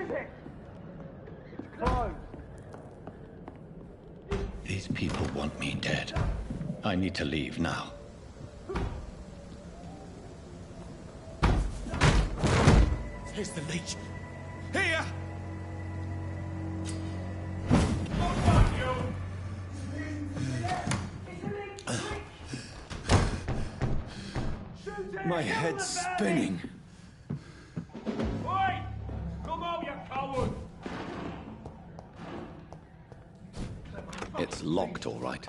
is it? Close. These people want me dead. I need to leave now. Here's the leech. Here! My head's spinning. Oi! Come out, you coward! It's locked, all right.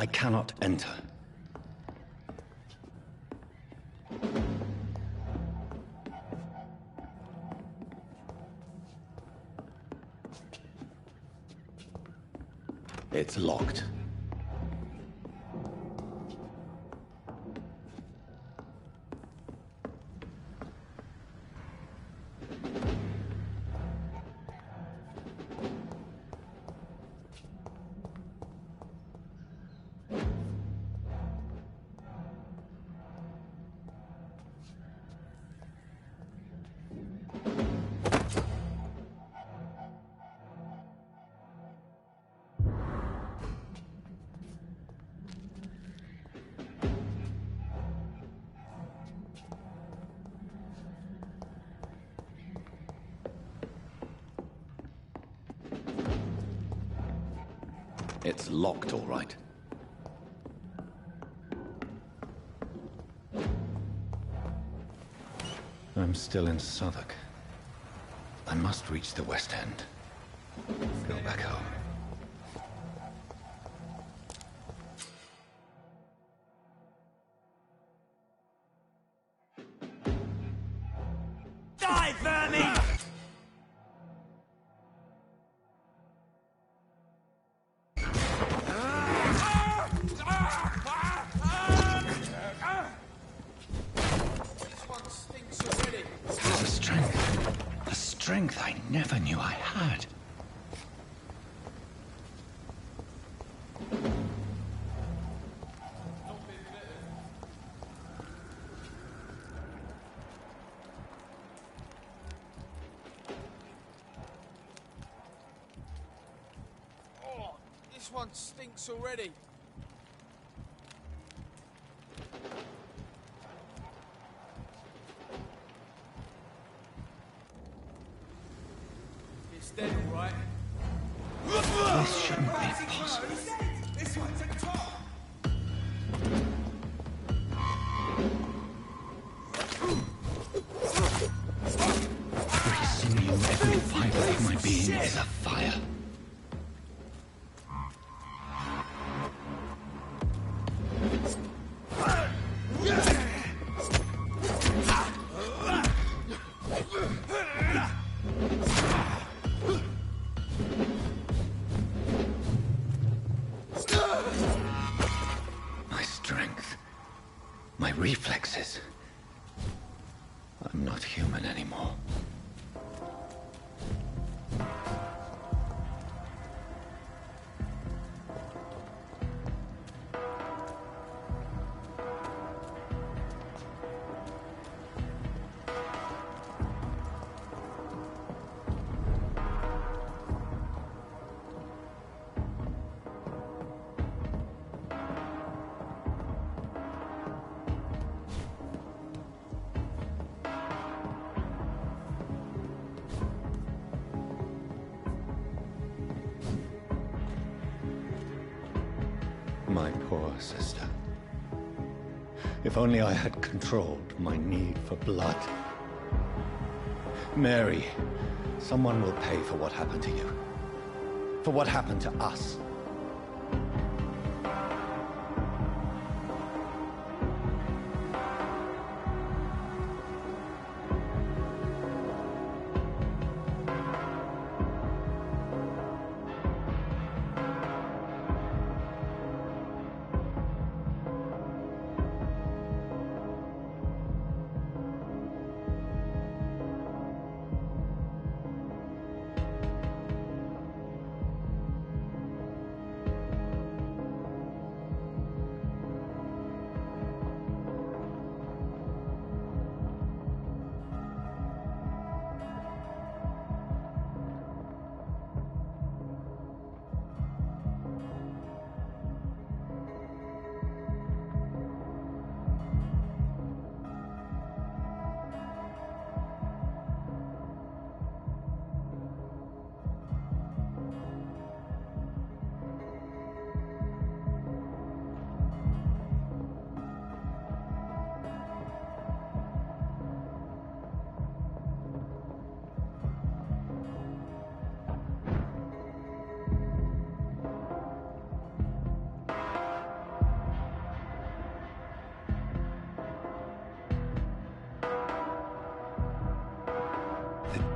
I cannot enter. It's locked. It's locked, all right. I'm still in Southwark. I must reach the West End. Go back home. Die, vermin! There's a strength I never knew I had. Oh, this one stinks already. It's dead, all right. This shouldn't be possible. This one's at the top. Every sinew, every fiber of my being is afire. My strength, my reflexes. I'm not human anymore. My poor sister. If only I had controlled my need for blood. Mary, someone will pay for what happened to you. For what happened to us.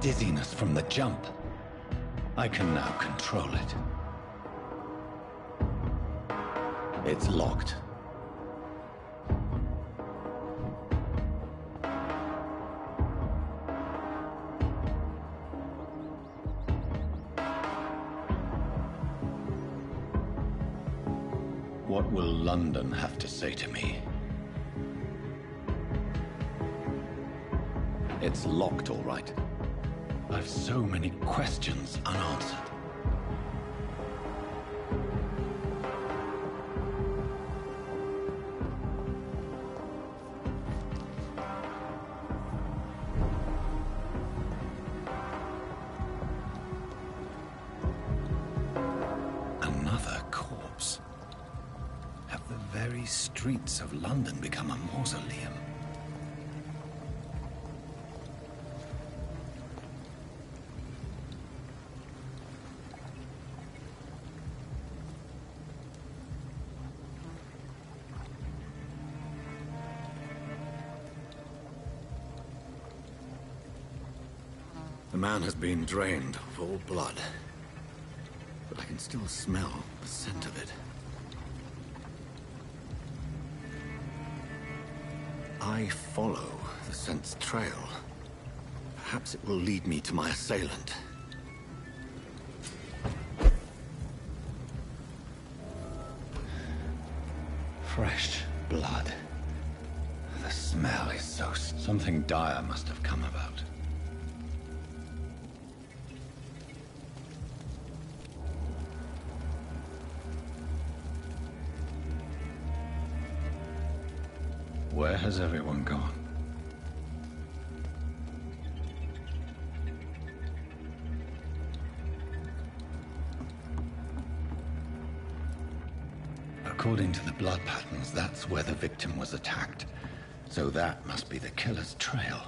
dizziness from the jump. I can now control it. It's locked. What will London have to say to me? It's locked, all right. I've so many questions unanswered. Another corpse. Have the very streets of London become a mausoleum? The man has been drained of all blood, but I can still smell the scent of it. I follow the scent's trail. Perhaps it will lead me to my assailant. Fresh blood. The smell is so... Something dire must have come about. Where has everyone gone? According to the blood patterns, that's where the victim was attacked. So that must be the killer's trail.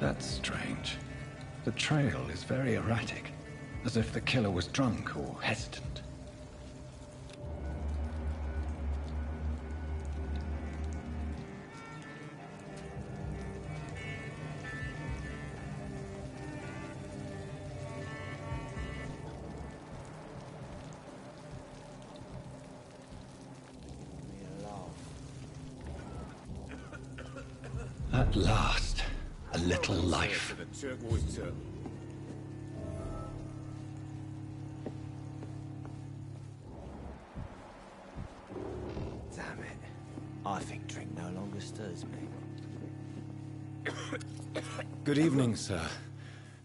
That's strange. The trail is very erratic, as if the killer was drunk or hesitant. At last, a little life. The turquoise turtle. Damn it. I think drink no longer stirs me. Good evening, sir.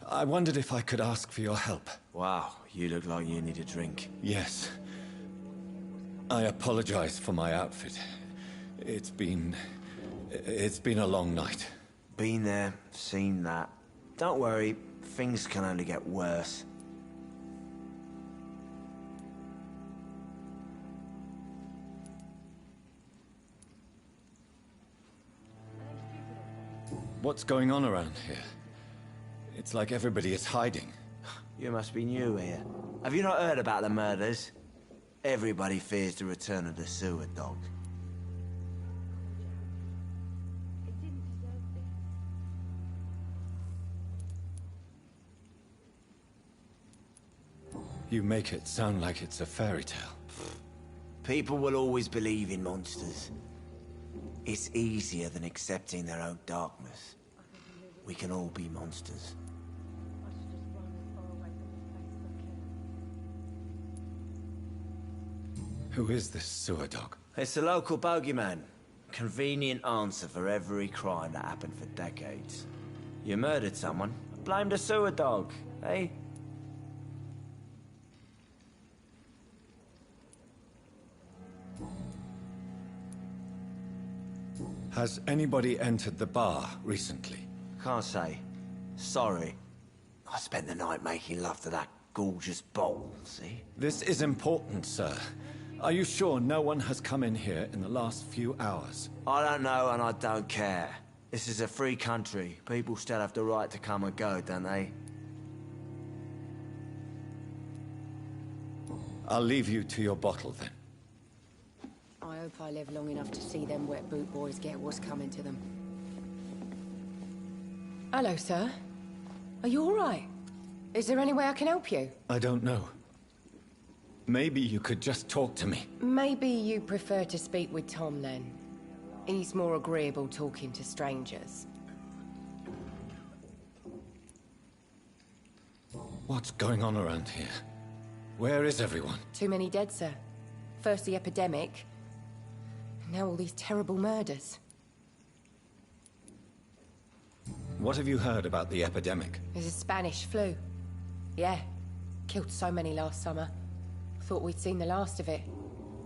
I wondered if I could ask for your help. Wow, you look like you need a drink. Yes. I apologize for my outfit. It's been a long night. Been there, seen that. Don't worry, things can only get worse. What's going on around here? It's like everybody is hiding. You must be new here. Have you not heard about the murders? Everybody fears the return of the sewer dog. You make it sound like it's a fairy tale. People will always believe in monsters. It's easier than accepting their own darkness. We can all be monsters. Who is this sewer dog? It's the local bogeyman. Convenient answer for every crime that happened for decades. You murdered someone, blame the sewer dog, eh? Has anybody entered the bar recently? Can't say. Sorry. I spent the night making love to that gorgeous bowl, see? This is important, sir. Are you sure no one has come in here in the last few hours? I don't know and I don't care. This is a free country. People still have the right to come and go, don't they? I'll leave you to your bottle then. I hope I live long enough to see them wet boot boys get what's coming to them. Hello, sir. Are you all right? Is there any way I can help you? I don't know. Maybe you could just talk to me. Maybe you prefer to speak with Tom, then. He's more agreeable talking to strangers. What's going on around here? Where is everyone? Too many dead, sir. First the epidemic, now all these terrible murders. What have you heard about the epidemic? There's a Spanish flu. Yeah, killed so many last summer. Thought we'd seen the last of it.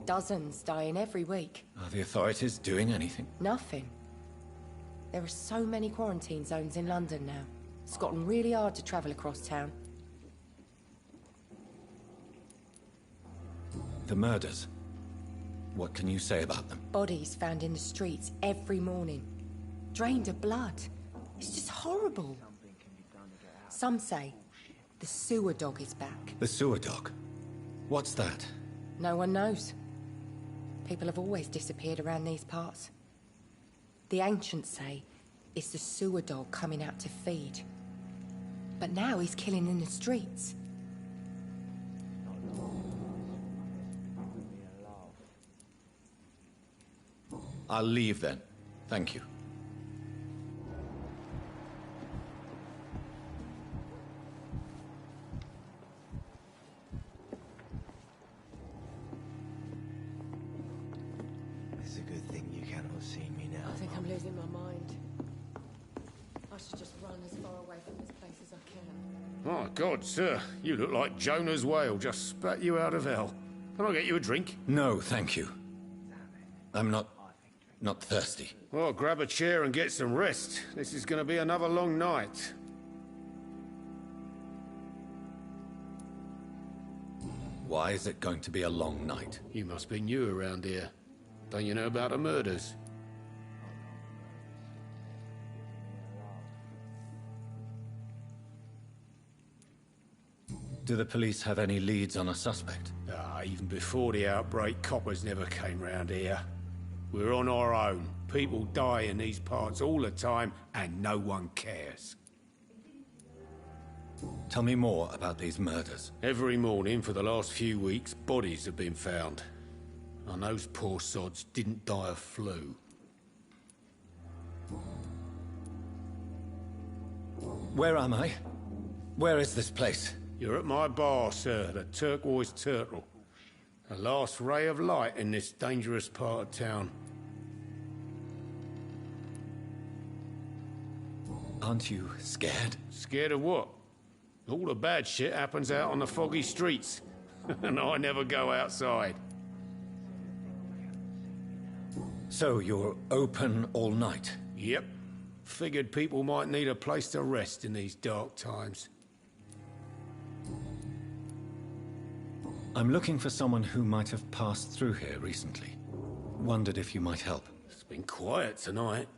Dozens dying every week. Are the authorities doing anything? Nothing. There are so many quarantine zones in London now. It's gotten really hard to travel across town. The murders. What can you say about them? Bodies found in the streets every morning. Drained of blood. It's just horrible. Some say the sewer dog is back. The sewer dog? What's that? No one knows. People have always disappeared around these parts. The ancients say it's the sewer dog coming out to feed. But now he's killing in the streets. I'll leave then. Thank you. It's a good thing you cannot see me now. I think I'm losing my mind. I should just run as far away from this place as I can. Oh, God, sir. You look like Jonah's whale just spat you out of hell. Can I get you a drink? No, thank you. I'm not thirsty. Well, grab a chair and get some rest. This is going to be another long night. Why is it going to be a long night? You must be new around here. Don't you know about the murders? Do the police have any leads on a suspect? Even before the outbreak, coppers never came round here. We're on our own. People die in these parts all the time, and no one cares. Tell me more about these murders. Every morning for the last few weeks, bodies have been found. And those poor sods didn't die of flu. Where am I? Where is this place? You're at my bar, sir, the Turquoise Turtle. The last ray of light in this dangerous part of town. Aren't you scared? Scared of what? All the bad shit happens out on the foggy streets. And I never go outside. So you're open all night? Yep. Figured people might need a place to rest in these dark times. I'm looking for someone who might have passed through here recently. Wondered if you might help. It's been quiet tonight.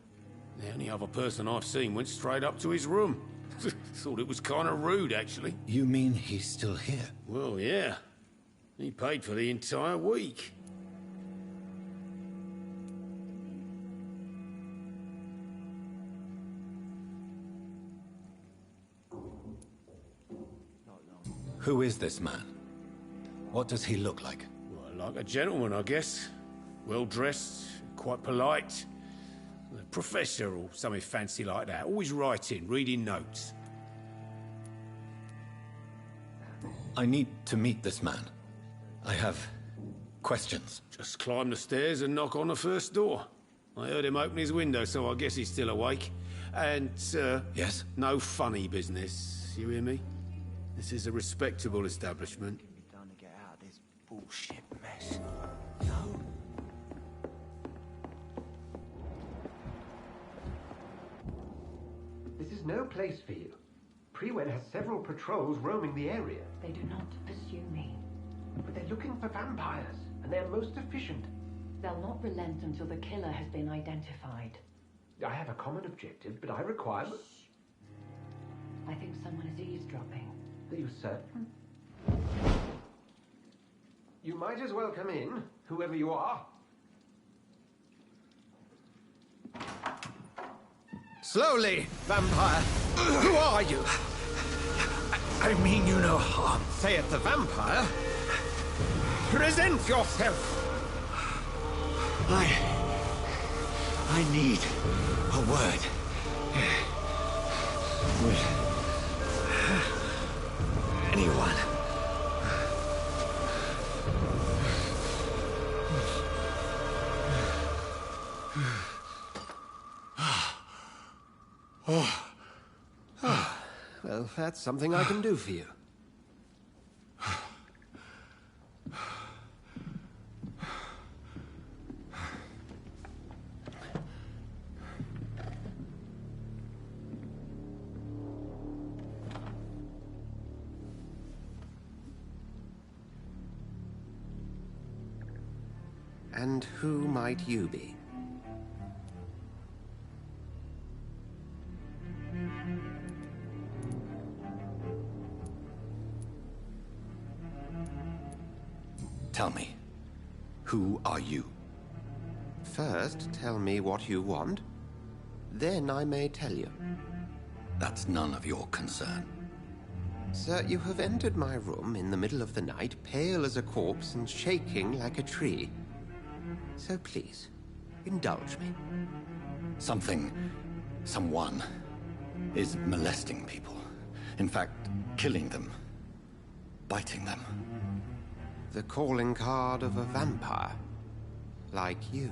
The only other person I've seen went straight up to his room. Thought it was kind of rude, actually. You mean he's still here? Well, yeah. He paid for the entire week. Who is this man? What does he look like? Well, like a gentleman, I guess. Well-dressed, quite polite. A professor or something fancy like that. Always writing, reading notes. I need to meet this man. I have questions. Just climb the stairs and knock on the first door. I heard him open his window, so I guess he's still awake. And, Yes? no funny business. You hear me? This is a respectable establishment. Be done to get out of this bullshit mess. No. This is no place for you. Prewen has several patrols roaming the area. They do not pursue me. But they're looking for vampires, and they're most efficient. They'll not relent until the killer has been identified. I have a common objective, but I require... I think someone is eavesdropping. Are you certain? You might as well come in, whoever you are. Slowly, vampire. Who are you? I mean you no harm. Saith the vampire. Present yourself. I need a word. With anyone. Well, that's something I can do for you. And who might you be? Tell me, who are you? First, tell me what you want. Then I may tell you. That's none of your concern. Sir, you have entered my room in the middle of the night, pale as a corpse and shaking like a tree. So please, indulge me. Someone is molesting people. In fact, killing them. Biting them. The calling card of a vampire. Like you.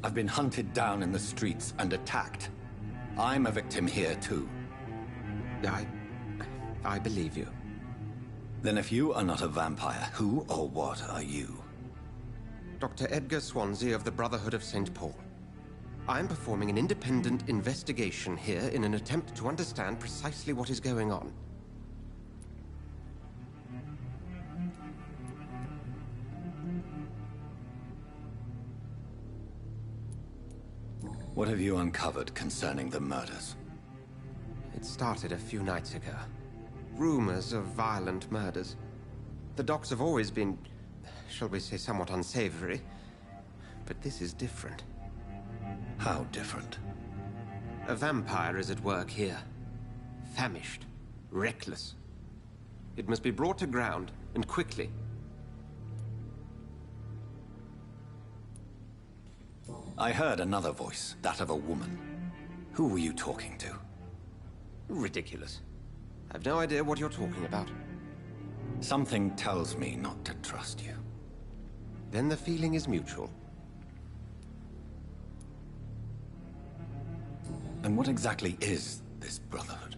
I've been hunted down in the streets and attacked. I'm a victim here, too. I believe you. Then if you are not a vampire, who or what are you? Dr. Edgar Swansea of the Brotherhood of St. Paul. I'm performing an independent investigation here in an attempt to understand precisely what is going on. What have you uncovered concerning the murders? It started a few nights ago. Rumors of violent murders. The docks have always been, shall we say, somewhat unsavory. But this is different. How different? A vampire is at work here. Famished. Reckless. It must be brought to ground, and quickly. I heard another voice, that of a woman. Who were you talking to? Ridiculous. I've no idea what you're talking about. Something tells me not to trust you. Then the feeling is mutual. And what exactly is this Brotherhood?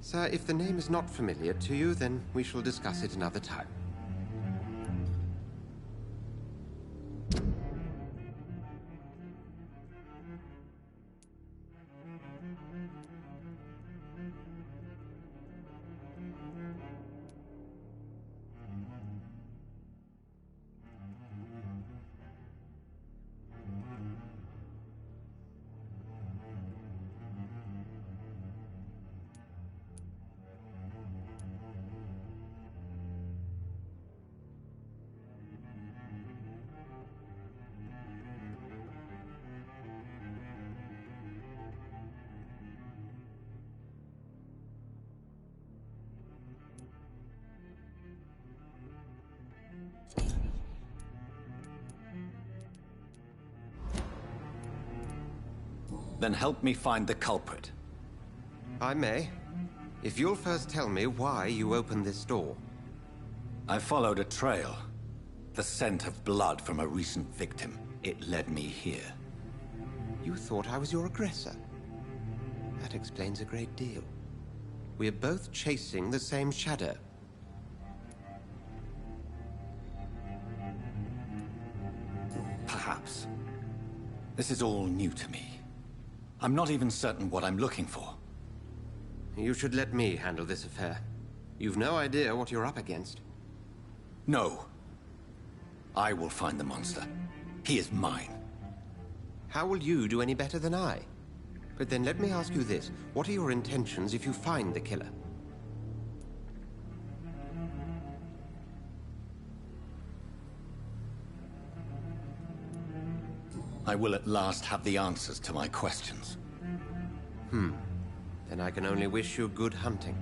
Sir, if the name is not familiar to you, then we shall discuss it another time. Then help me find the culprit. I may. If you'll first tell me why you opened this door. I followed a trail. The scent of blood from a recent victim. It led me here. You thought I was your aggressor. That explains a great deal. We're both chasing the same shadow. Perhaps. This is all new to me. I'm not even certain what I'm looking for. You should let me handle this affair. You've no idea what you're up against. No. I will find the monster. He is mine. How will you do any better than I? But then let me ask you this. What are your intentions if you find the killer? I will at last have the answers to my questions. Then I can only wish you good hunting.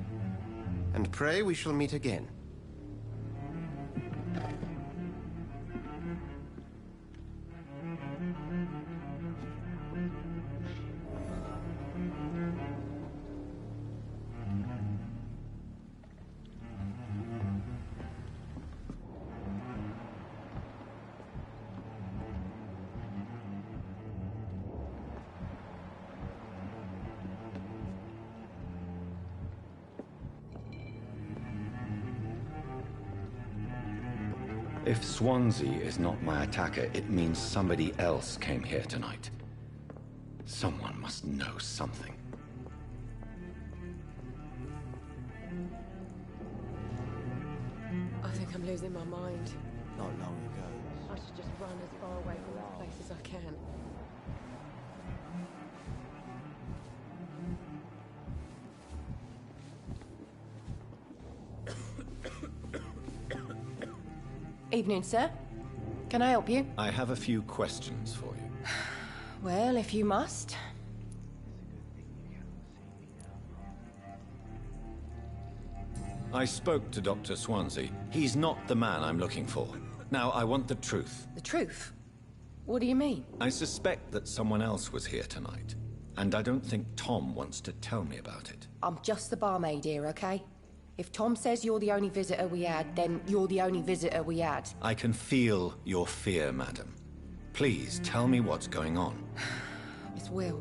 And pray we shall meet again. If Swansea is not my attacker, it means somebody else came here tonight. Someone must know something. I think I'm losing my mind. Not long ago. I should just run as far away from this place as I can. Evening, sir. Can I help you? I have a few questions for you. Well, if you must. I spoke to Dr. Swansea. He's not the man I'm looking for. Now, I want the truth. The truth? What do you mean? I suspect that someone else was here tonight, and I don't think Tom wants to tell me about it. I'm just the barmaid here, okay? If Tom says you're the only visitor we had, then you're the only visitor we had. I can feel your fear, madam. Please, tell me what's going on. It's Will.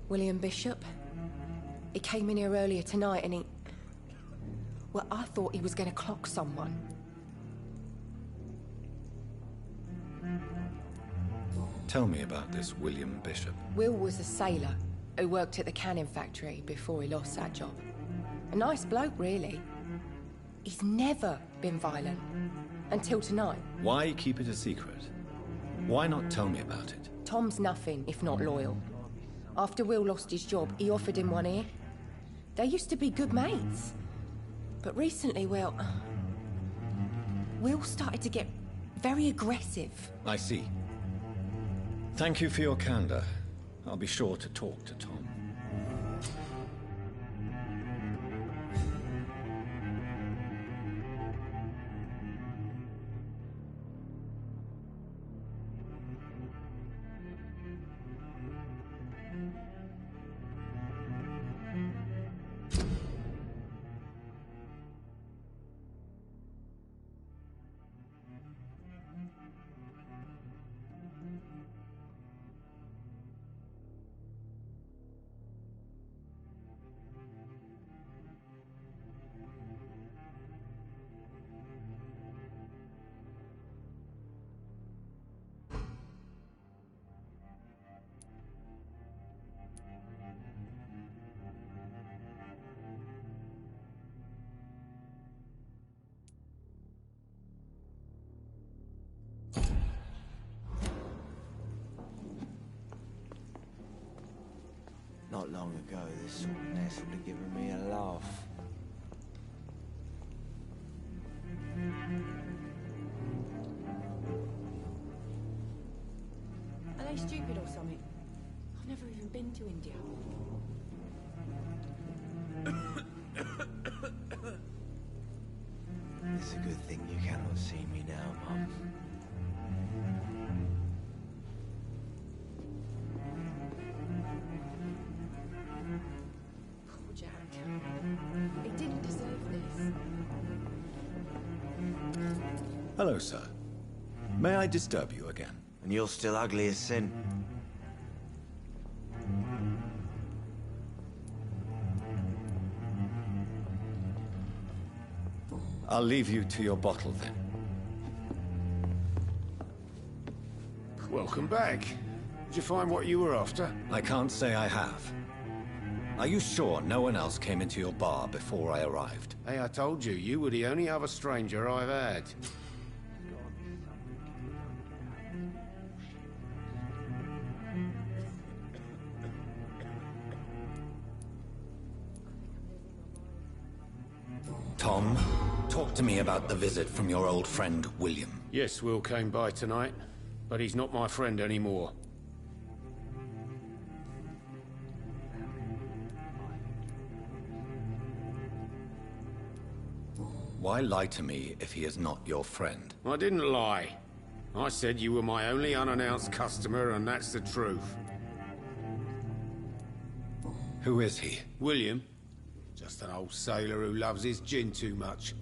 William Bishop. He came in here earlier tonight and he... Well, I thought he was going to clock someone. Tell me about this William Bishop. Will was a sailor who worked at the canning factory before he lost that job. A nice bloke, really. He's never been violent. Until tonight. Why keep it a secret? Why not tell me about it? Tom's nothing if not loyal. After Will lost his job, he offered him one ear. They used to be good mates. But recently, Will started to get very aggressive. I see. Thank you for your candor. I'll be sure to talk to Tom. Not long ago, this sort of mess would have given me a laugh. Are they stupid or something? I've never even been to India. It's a good thing you cannot see me now, Mum. Poor Jack. He didn't deserve this. Hello, sir. May I disturb you again? And you're still ugly as sin. I'll leave you to your bottle then. Welcome back. Did you find what you were after? I can't say I have. Are you sure no one else came into your bar before I arrived? Hey, I told you, you were the only other stranger I've had. Tom, talk to me about the visit from your old friend, William. Yes, Will came by tonight, but he's not my friend anymore. Why lie to me if he is not your friend? I didn't lie. I said you were my only unannounced customer, and that's the truth. Who is he? William. Just an old sailor who loves his gin too much.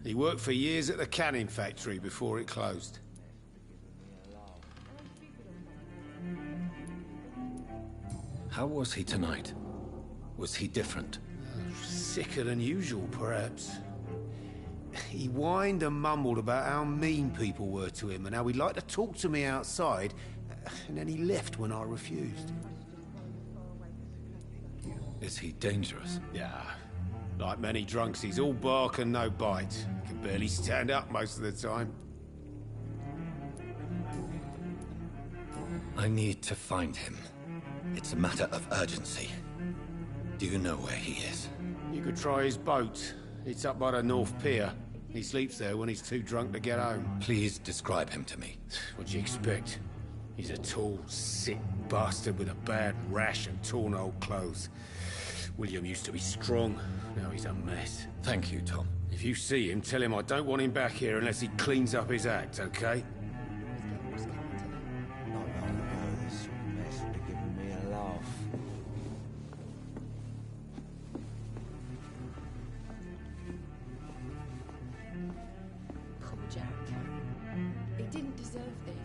He worked for years at the canning factory before it closed. How was he tonight? Was he different? Sicker than usual, perhaps. He whined and mumbled about how mean people were to him and how he'd like to talk to me outside, and then he left when I refused. Is he dangerous? Yeah. Like many drunks, he's all bark and no bite. He can barely stand up most of the time. I need to find him. It's a matter of urgency. Do you know where he is? You could try his boat. It's up by the North Pier. He sleeps there when he's too drunk to get home. Please describe him to me. What do you expect? He's a tall, sick bastard with a bad rash and torn old clothes. William used to be strong. Now he's a mess. Thank you, Tom. If you see him, tell him I don't want him back here unless he cleans up his act, okay? Not long ago, this sort of mess would have given me a laugh. Poor Jack. He didn't deserve this.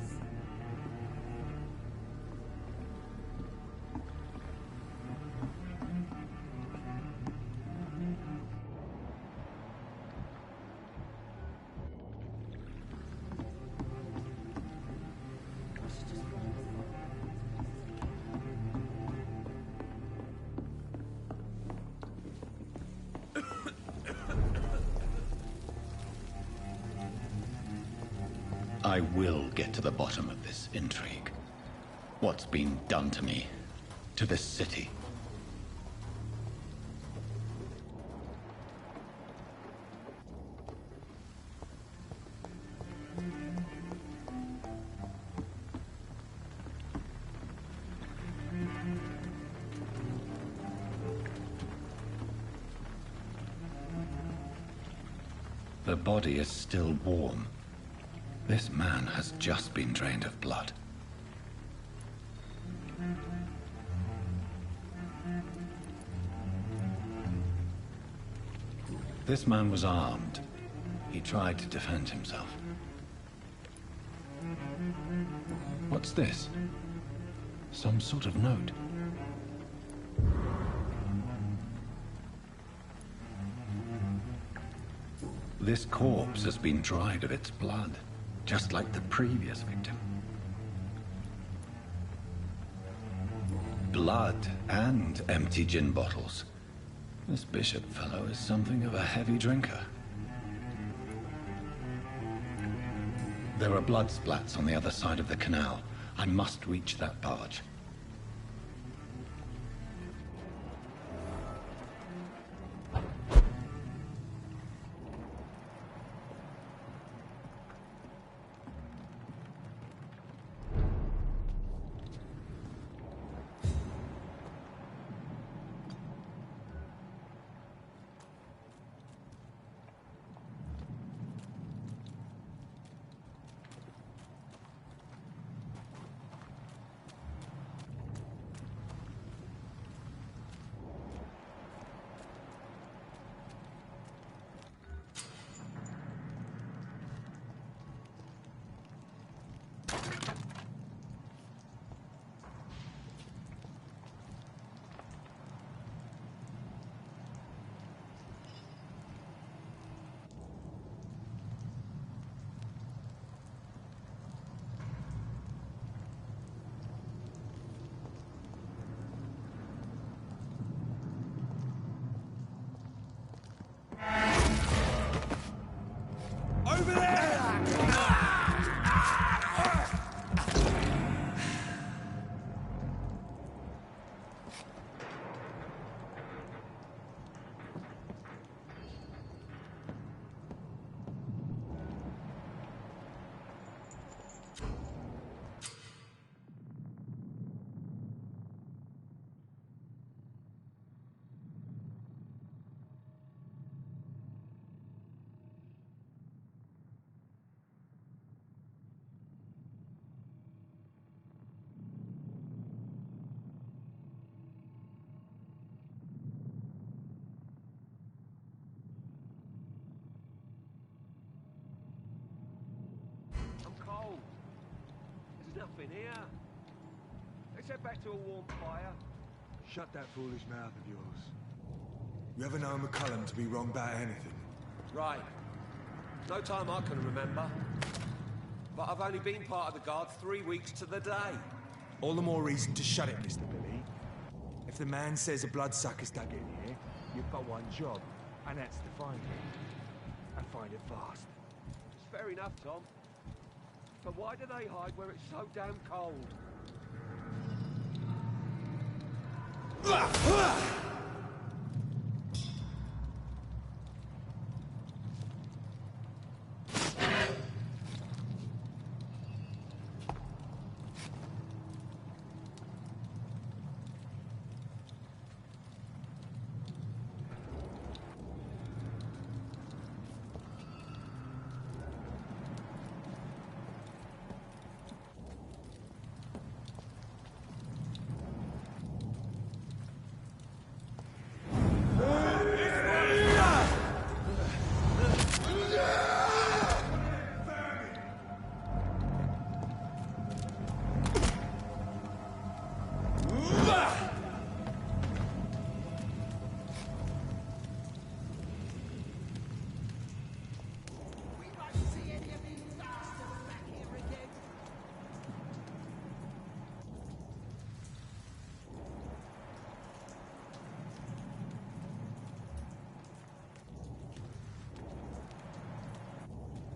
I will get to the bottom of this intrigue. What's been done to me, to this city. The body is still warm. This man has just been drained of blood. This man was armed. He tried to defend himself. What's this? Some sort of note. This corpse has been dried of its blood, just like the previous victim. Blood and empty gin bottles. This bishop fellow is something of a heavy drinker. There are blood splats on the other side of the canal. I must reach that barge. Nothing here. Let's head back to a warm fire. Shut that foolish mouth of yours. You ever know McCullum to be wrong about anything? Right. No time I can remember. But I've only been part of the Guard 3 weeks to the day. All the more reason to shut it, Mr. Billy. If the man says a bloodsucker's dug in here, you've got one job, and that's to find it. And find it fast. It's fair enough, Tom. But why do they hide where it's so damn cold?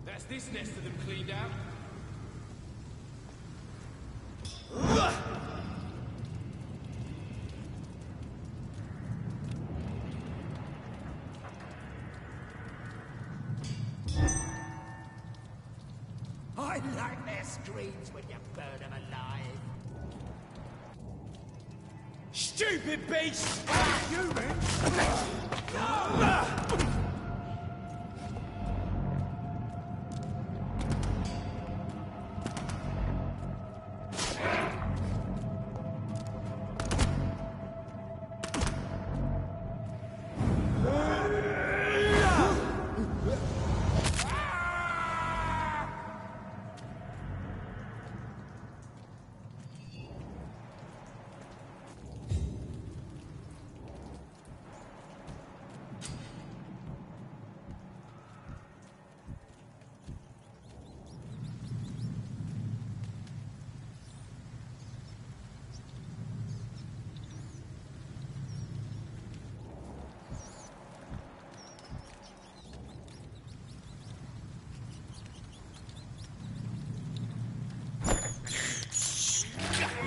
That's this nest of them cleaned out. Nightmare screams when you burn them alive. Stupid beast! Humans!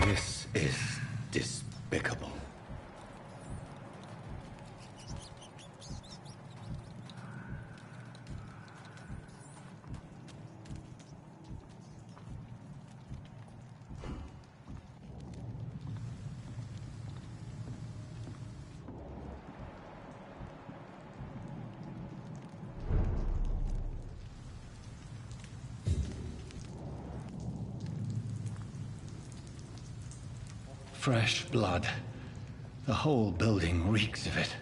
This is despicable. Fresh blood. The whole building reeks of it.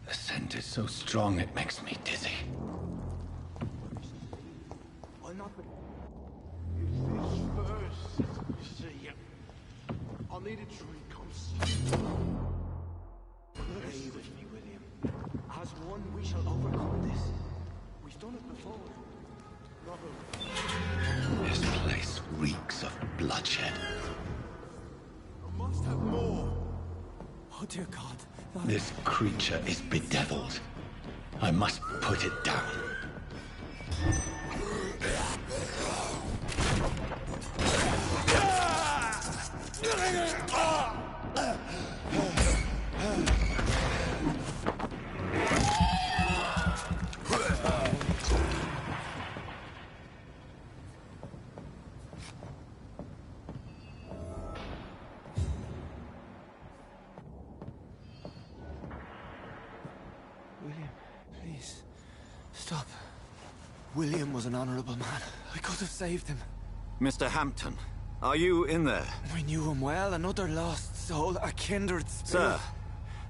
The scent is so strong it makes me dizzy. I'll not be... If this first, see, I'll need a drink, I'm sorry. Pray with me, William. As one, we shall overcome this. We've done it before. Robert. This place reeks of bloodshed. Must have more. Oh dear God. This creature is bedeviled. I must put it down. William, please. Stop. William was an honorable man. I could have saved him. Mr. Hampton, are you in there? I knew him well. Another lost soul, a kindred spirit. Sir,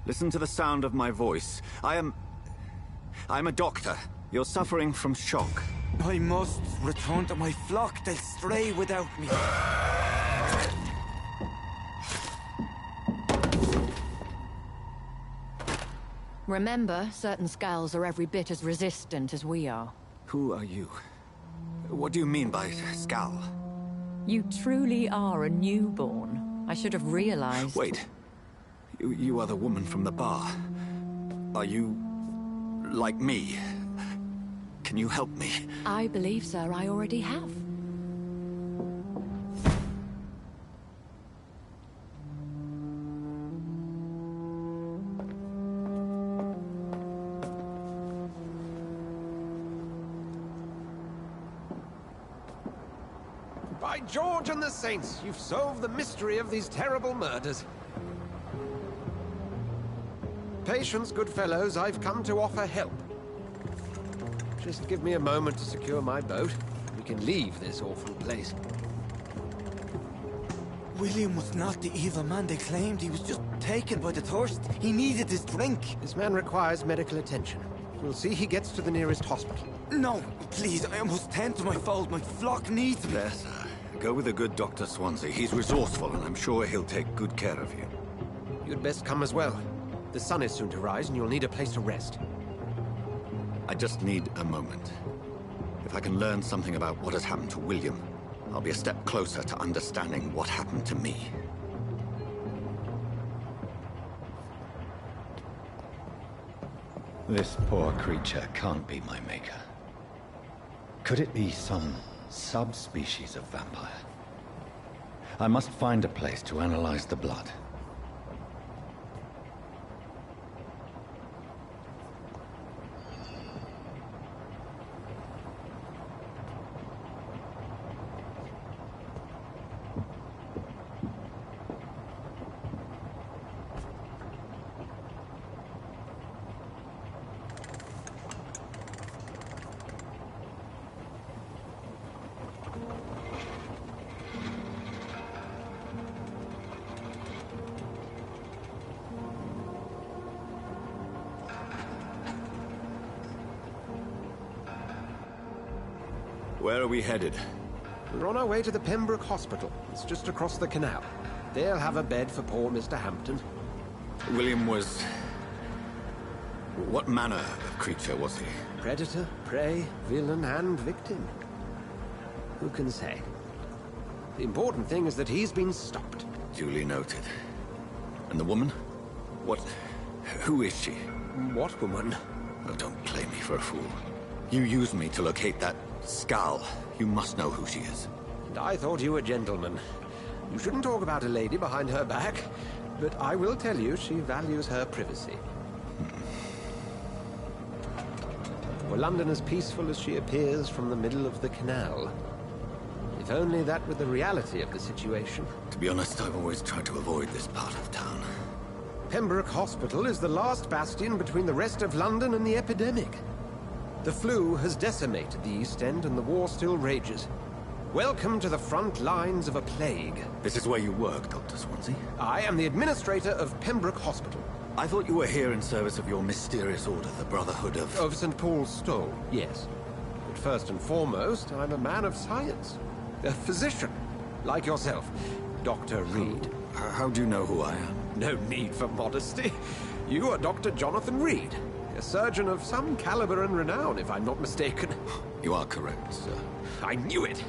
listen to the sound of my voice. I'm a doctor. You're suffering from shock. I must return to my flock. They'll stray without me. Remember, certain skulls are every bit as resistant as we are. Who are you? What do you mean by skull? You truly are a newborn. I should have realized. Wait. You are the woman from the bar. Are you... like me? Can you help me? I believe, sir, I already have. By George and the Saints, you've solved the mystery of these terrible murders. Patience, good fellows, I've come to offer help. Just give me a moment to secure my boat. We can leave this awful place. William was not the evil man they claimed. He was just taken by the thirst. He needed his drink. This man requires medical attention. We'll see he gets to the nearest hospital. No, please, I must tend to my fold. My flock needs me. There, sir. Go with the good Dr. Swansea. He's resourceful, and I'm sure he'll take good care of you. You'd best come as well. The sun is soon to rise, and you'll need a place to rest. I just need a moment. If I can learn something about what has happened to William, I'll be a step closer to understanding what happened to me. This poor creature can't be my maker. Could it be some subspecies of vampire? I must find a place to analyze the blood. Where are we headed? We're on our way to the Pembroke Hospital. It's just across the canal. They'll have a bed for poor Mr. Hampton. William was... What manner of creature was he? Predator, prey, villain, and victim. Who can say? The important thing is that he's been stopped. Duly noted. And the woman? What... who is she? What woman? Oh, don't play me for a fool. You used me to locate that skull. You must know who she is. And I thought you a gentleman. You shouldn't talk about a lady behind her back, but I will tell you she values her privacy. Were London as peaceful as she appears from the middle of the canal? If only that were the reality of the situation. To be honest, I've always tried to avoid this part of town. Pembroke Hospital is the last bastion between the rest of London and the epidemic. The flu has decimated the East End and the war still rages. Welcome to the front lines of a plague. This is where you work, Dr. Swansea? I am the administrator of Pembroke Hospital. I thought you were here in service of your mysterious order, the Brotherhood of... Of St. Paul's Stole, yes. But first and foremost, I'm a man of science. A physician, like yourself, Dr. Reed. How do you know who I am? No need for modesty. You are Dr. Jonathan Reed, a surgeon of some caliber and renown, if I'm not mistaken. You are correct, sir. I knew it!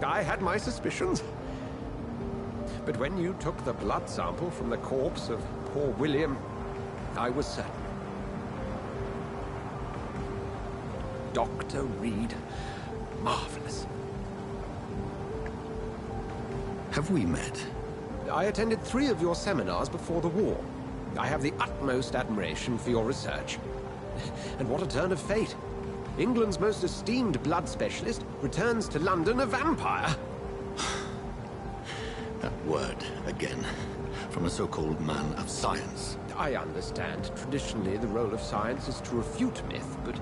I had my suspicions. But when you took the blood sample from the corpse of poor William, I was certain. Dr. Reed. Marvelous. Have we met? I attended 3 of your seminars before the war. I have the utmost admiration for your research. And what a turn of fate. England's most esteemed blood specialist returns to London a vampire. That word, again, from a so-called man of science. I understand. Traditionally, the role of science is to refute myth, but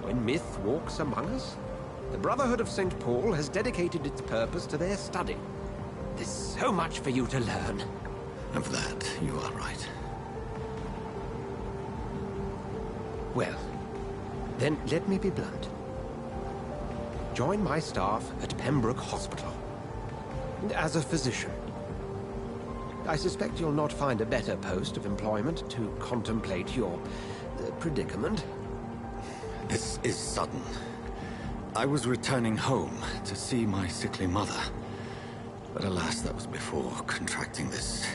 when myth walks among us, the Brotherhood of St. Paul has dedicated its purpose to their study. There's so much for you to learn. Of that, you are right. Well, then let me be blunt. Join my staff at Pembroke Hospital. As a physician. I suspect you'll not find a better post of employment to contemplate your predicament. This is sudden. I was returning home to see my sickly mother. But alas, that was before contracting this...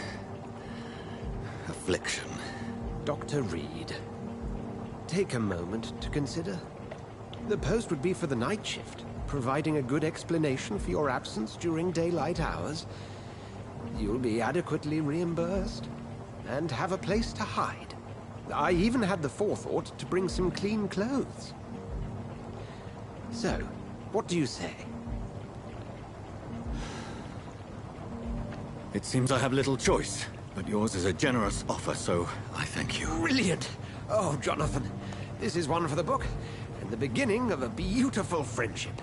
affliction. Dr. Reed, take a moment to consider. The post would be for the night shift, providing a good explanation for your absence during daylight hours. You'll be adequately reimbursed, and have a place to hide. I even had the forethought to bring some clean clothes. So, what do you say? It seems I have little choice, but yours is a generous offer, so I thank you. Brilliant! Oh, Jonathan, this is one for the book, and the beginning of a beautiful friendship.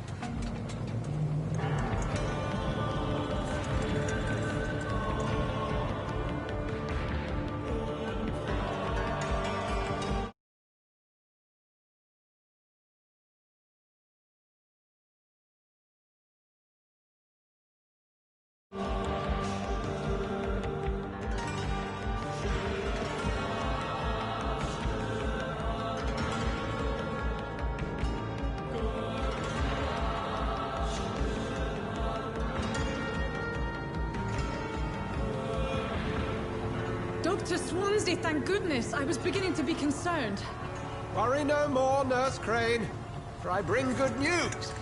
Dr. Swansea, thank goodness. I was beginning to be concerned. Worry no more, Nurse Crane, for I bring good news.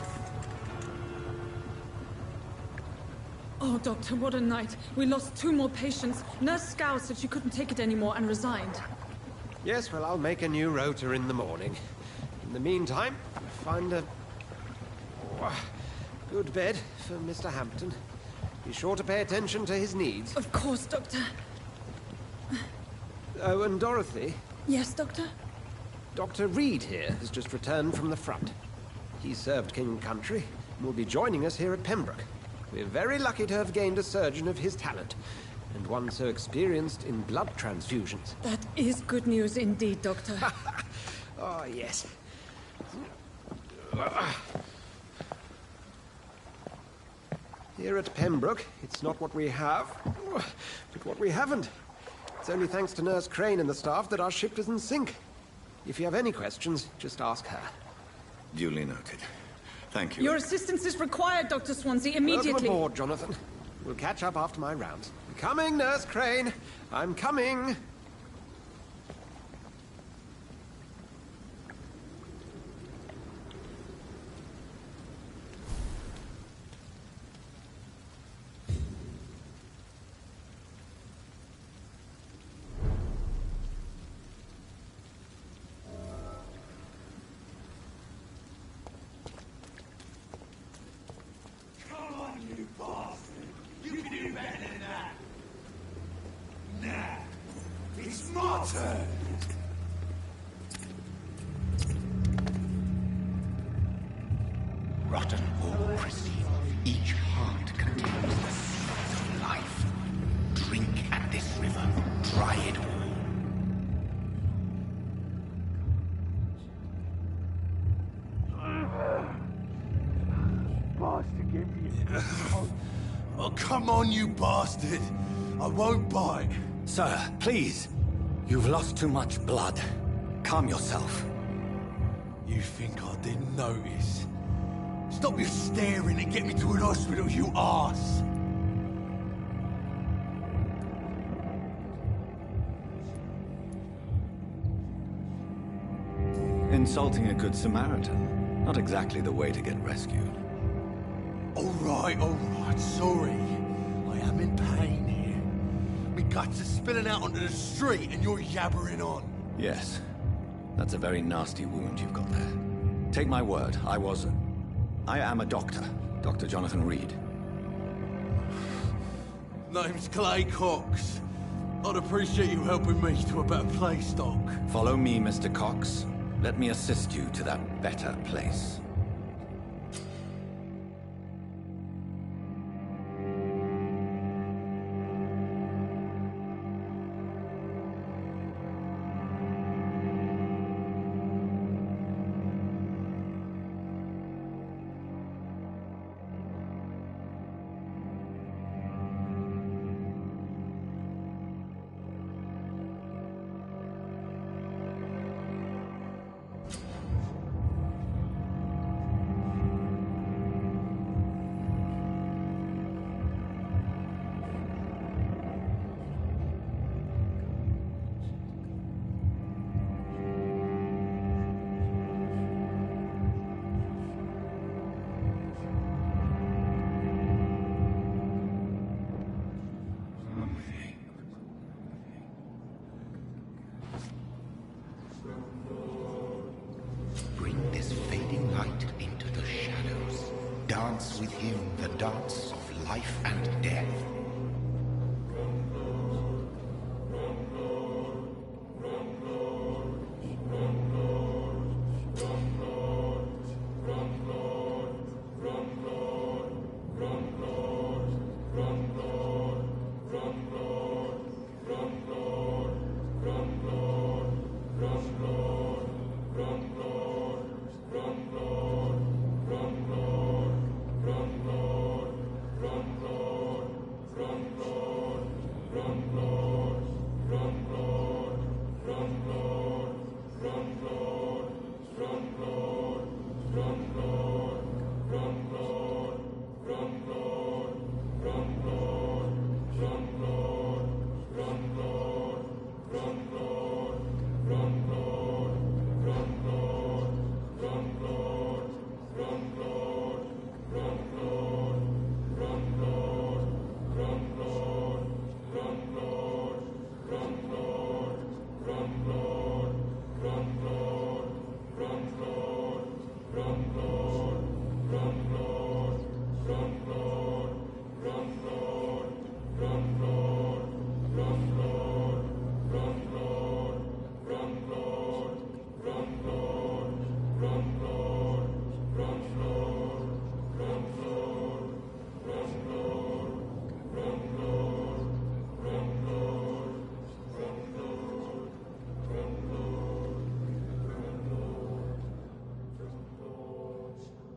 Oh, Doctor, what a night. We lost 2 more patients. Nurse Scow said she couldn't take it anymore and resigned. Yes, well, I'll make a new rota in the morning. In the meantime, find a... good bed for Mr. Hampton. Be sure to pay attention to his needs. Of course, Doctor. Oh, and Dorothy? Yes, Doctor? Dr. Reed here has just returned from the front. He served King and Country and will be joining us here at Pembroke. We're very lucky to have gained a surgeon of his talent, and one so experienced in blood transfusions. That is good news indeed, Doctor. Oh, yes. Here at Pembroke, it's not what we have, but what we haven't. It's only thanks to Nurse Crane and the staff that our ship doesn't sink. If you have any questions, just ask her. Duly noted. Thank you. Your assistance is required, Dr. Swansea, immediately. Welcome aboard, Jonathan. We'll catch up after my rounds. I'm coming, Nurse Crane. I'm coming. Rotten or pristine, each heart contains the seeds of life. Drink at this river, try it all. Bastard, give me it. Oh, come on, you bastard. I won't bite. Sir, please. You've lost too much blood. Calm yourself. You think I didn't notice? Stop your staring and get me to an hospital, you arse! Insulting a good Samaritan. Not exactly the way to get rescued. All right, sorry. I am in pain here. My guts are spilling out onto the street and you're yabbering on. Yes. That's a very nasty wound you've got there. Take my word, I am a doctor. Dr. Jonathan Reed. Name's Clay Cox. I'd appreciate you helping me to a better place, Doc. Follow me, Mr. Cox. Let me assist you to that better place. Bring this fading light into the shadows. Dance with him the dance of life and death.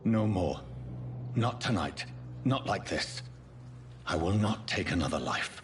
No more. Not tonight. Not like this. I will not take another life.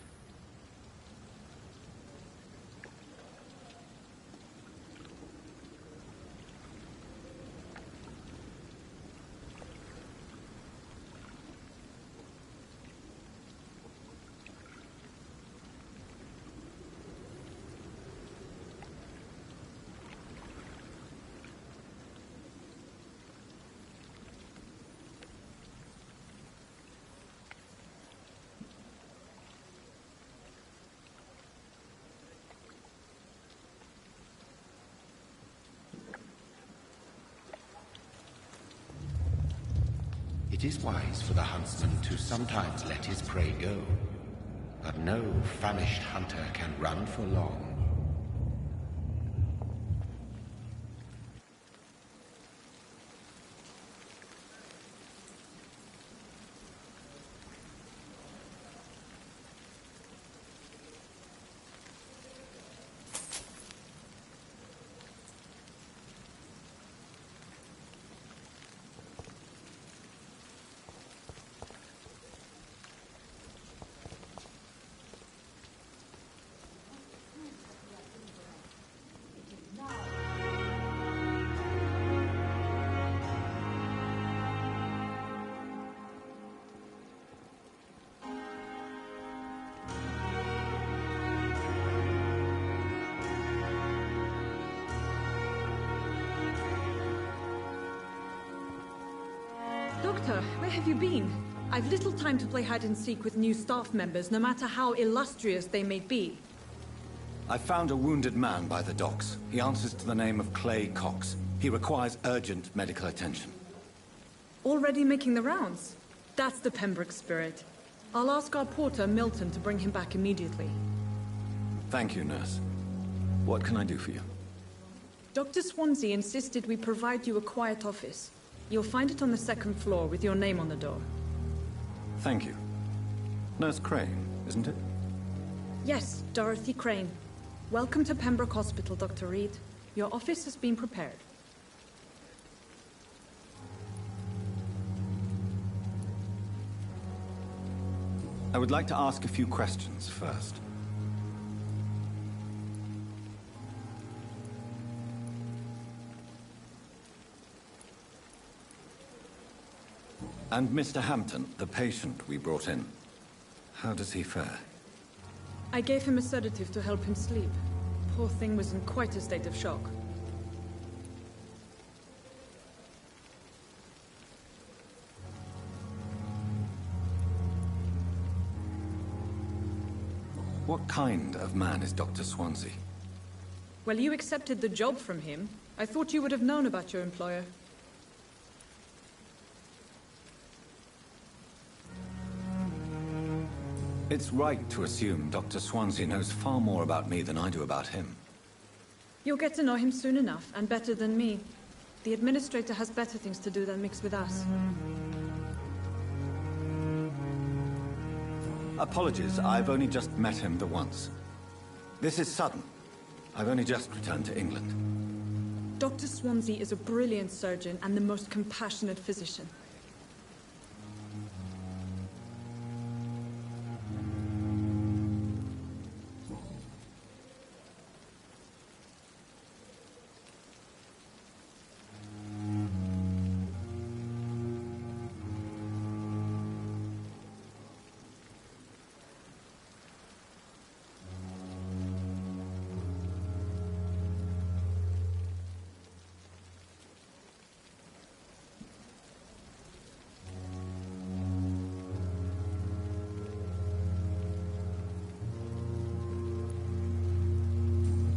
It is wise for the huntsman to sometimes let his prey go, but no famished hunter can run for long. Doctor, where have you been? I've little time to play hide-and-seek with new staff members, no matter how illustrious they may be. I found a wounded man by the docks. He answers to the name of Clay Cox. He requires urgent medical attention. Already making the rounds? That's the Pembroke spirit. I'll ask our porter, Milton, to bring him back immediately. Thank you, nurse. What can I do for you? Dr. Swansea insisted we provide you a quiet office. You'll find it on the second floor with your name on the door. Thank you. Nurse Crane, isn't it? Yes, Dorothy Crane. Welcome to Pembroke Hospital, Dr. Reed. Your office has been prepared. I would like to ask a few questions first. And Mr. Hampton, the patient we brought in, how does he fare? I gave him a sedative to help him sleep. Poor thing was in quite a state of shock. What kind of man is Dr. Swansea? Well, you accepted the job from him. I thought you would have known about your employer. It's right to assume Dr. Swansea knows far more about me than I do about him. You'll get to know him soon enough, and better than me. The administrator has better things to do than mix with us. Apologies, I've only just met him the once. This is sudden. I've only just returned to England. Dr. Swansea is a brilliant surgeon and the most compassionate physician.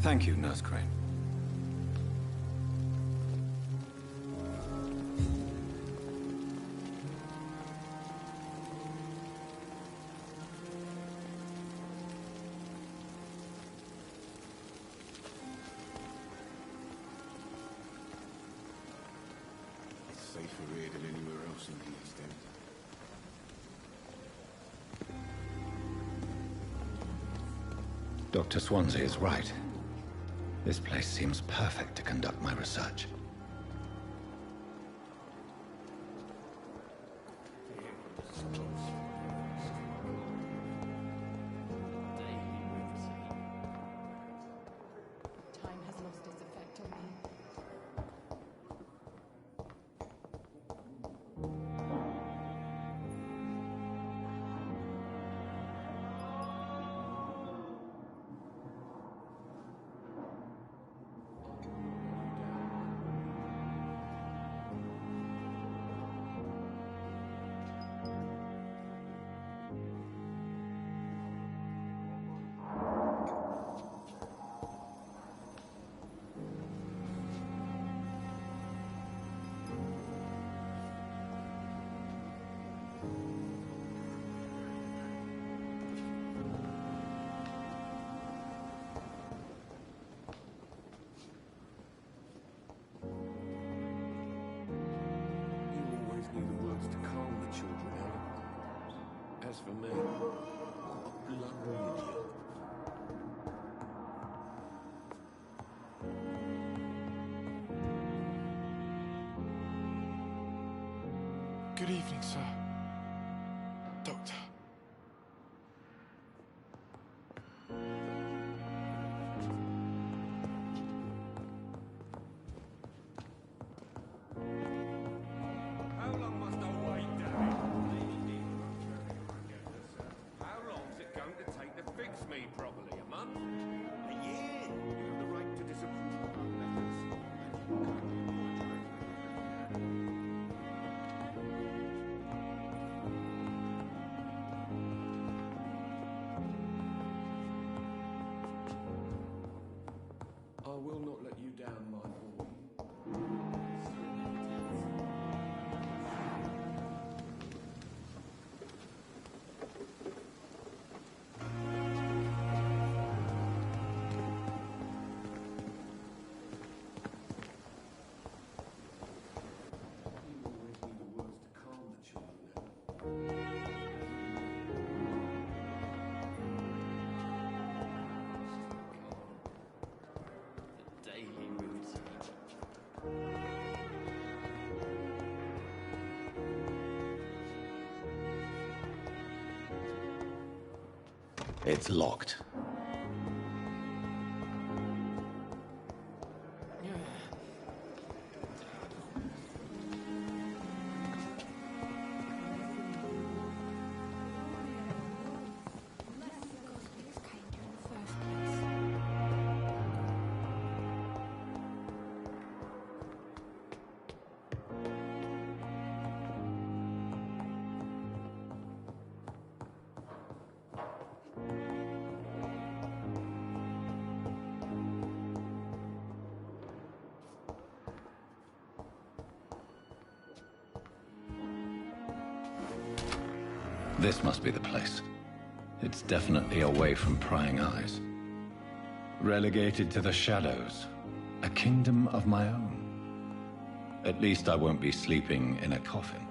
Thank you, Nurse Crane. It's safer here than anywhere else in the East End. Dr. Swansea is right. This place seems perfect to conduct my research. for me. What a blundering idiot. Good evening, sir. Doctor. How long must I wait, Daddy? How long's it going to take to fix me properly? A month? A year? You have the right to disapprove of our methods, and you can't do much. I will not let you down, my boy. You always need the words to calm the children. Daily routine. It's locked. This must be the place. It's definitely away from prying eyes. Relegated to the shadows. A kingdom of my own. At least I won't be sleeping in a coffin.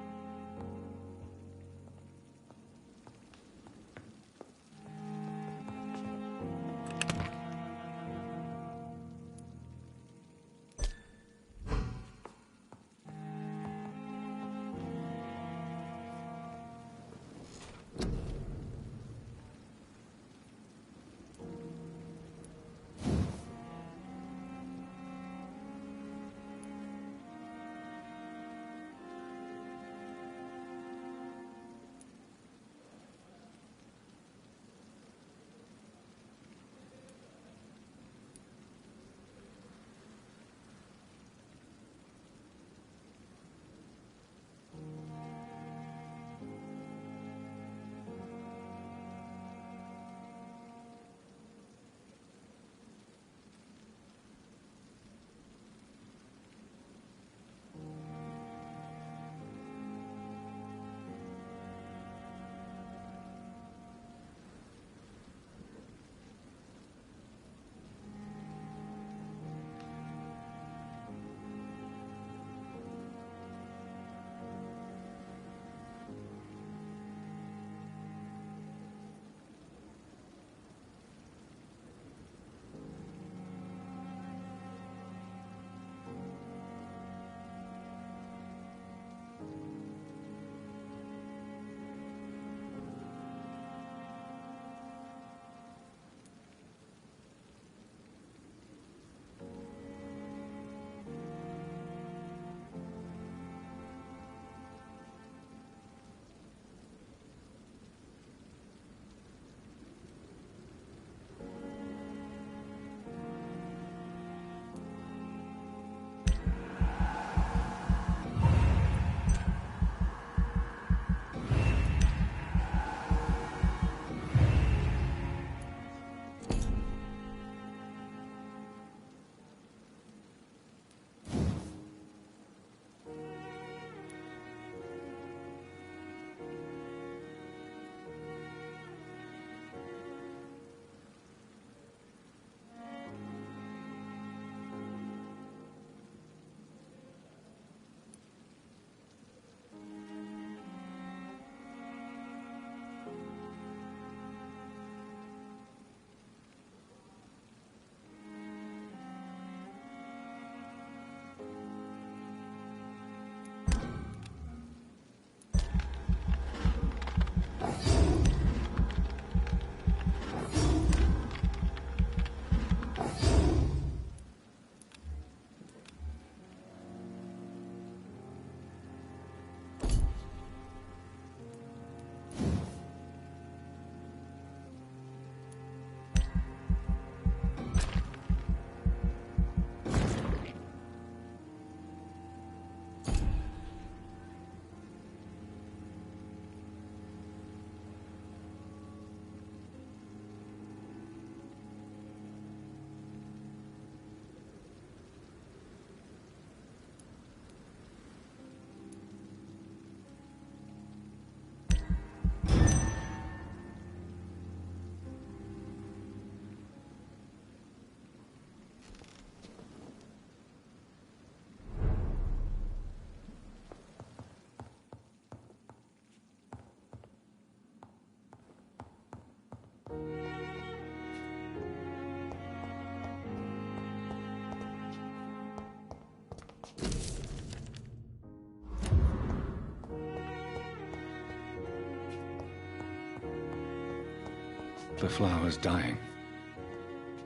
The flower's dying.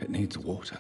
It needs water.